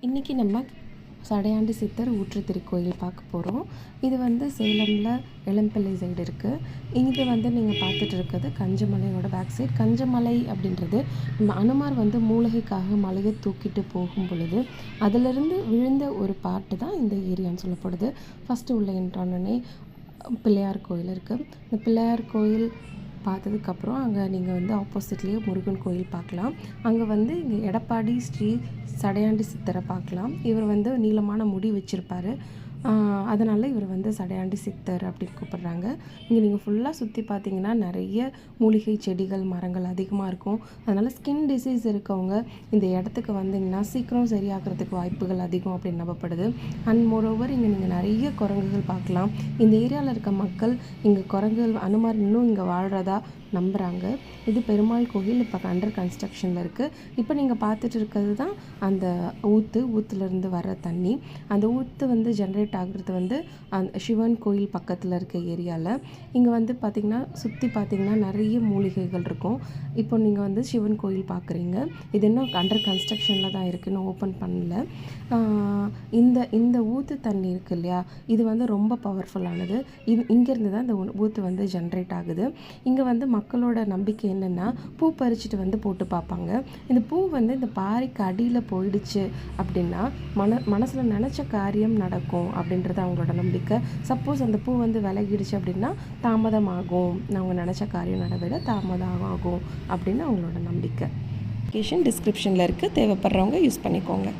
இன்றைக்கி நம்ம சடையாண்டி சித்தர் ஊற்று திருக்கோயில் பார்க்க போகிறோம். இது வந்து சேலமில் இளம்பிள்ளை சைடு இருக்குது. இது வந்து நீங்கள் பார்த்துட்டு இருக்கிறது கஞ்சமலையோட பேக் சைட். கஞ்சமலை அப்படின்றது நம்ம அனுமார் வந்து மூலிகைக்காக மலையை தூக்கிட்டு போகும் பொழுது அதிலிருந்து விழுந்த ஒரு பாட்டு தான் இந்த ஏரியான்னு சொல்லப்படுது. ஃபஸ்ட்டு உள்ள என்ட்ரானே பிள்ளையார் கோயில் இருக்குது. இந்த பிள்ளையார் கோயில் பார்த்ததுக்கப்புறம் அங்கே நீங்கள் வந்து ஆப்போசிட்லேயே முருகன் கோயில் பார்க்கலாம். அங்கே வந்து இங்கே எடப்பாடி ஸ்ரீ சடையாண்டி சித்தரை பார்க்கலாம். இவர் வந்து நீளமான முடி வச்சுருப்பார். அதனால் இவர் வந்து சடையாண்டி சித்தர் அப்படின்னு கூப்பிட்றாங்க. இங்கே நீங்கள் ஃபுல்லாக சுற்றி பார்த்தீங்கன்னா நிறைய மூலிகை செடிகள் மரங்கள் அதிகமாக இருக்கும். அதனால் ஸ்கின் டிசீஸ் இருக்கவங்க இந்த இடத்துக்கு வந்தீங்கன்னா சீக்கிரம் சரியாகிறதுக்கு வாய்ப்புகள் அதிகம் அப்படின்னு நம்பப்படுது. அண்ட் மோரோவர் இங்கே நீங்கள் நிறைய குரங்குகள் பார்க்கலாம். இந்த ஏரியாவில் இருக்க மக்கள் இங்கே குரங்குகள் அனுமார் இன்னும் இங்கே வாழ்கிறதா நம்புகிறாங்க. இது பெருமாள் கோயில் இப்போ அண்டர் கன்ஸ்ட்ரக்ஷனில் இருக்குது. இப்போ நீங்கள் பார்த்துட்டு இருக்கிறது தான் அந்த ஊற்றுலேருந்து வர தண்ணி. அந்த ஊற்று வந்து ஜென்ரேட் ஆகுறது வந்து அந்த சிவன் கோயில் பக்கத்தில் இருக்க ஏரியாவில். இங்கே வந்து பார்த்திங்கன்னா சுற்றி பார்த்திங்கன்னா நிறைய மூலிகைகள் இருக்கும். இப்போ நீங்கள் வந்து சிவன் கோயில் பார்க்குறீங்க. இது இன்னும் அண்டர் கன்ஸ்ட்ரக்ஷனில் தான் இருக்குது, இன்னும் ஓப்பன் பண்ணல. இந்த ஊற்று தண்ணி இருக்குது இல்லையா, இது வந்து ரொம்ப பவர்ஃபுல்லானது. இங்கேருந்து தான் இந்த ஊற்று வந்து ஜென்ரேட் ஆகுது. இங்கே வந்து மக்களோட நம்பிக்கை என்னென்னா பூ பறிச்சுட்டு வந்து போட்டு பார்ப்பாங்க. இந்த பூ வந்து இந்த பாறைக்கு அடியில் போயிடுச்சு அப்படின்னா மனசில் நினச்ச காரியம் நடக்கும் அப்படின்றது அவங்களோட நம்பிக்கை. சப்போஸ் அந்த பூ வந்து விலகிடுச்சு அப்படின்னா தாமதமாகும், அவங்க நினச்ச காரியம் நடவிட தாமதம் ஆகும் அப்படின்னு அவங்களோட நம்பிக்கை. டிஸ்கிரிப்ஷனில் இருக்குது, தேவைப்படுறவங்க யூஸ் பண்ணிக்கோங்க.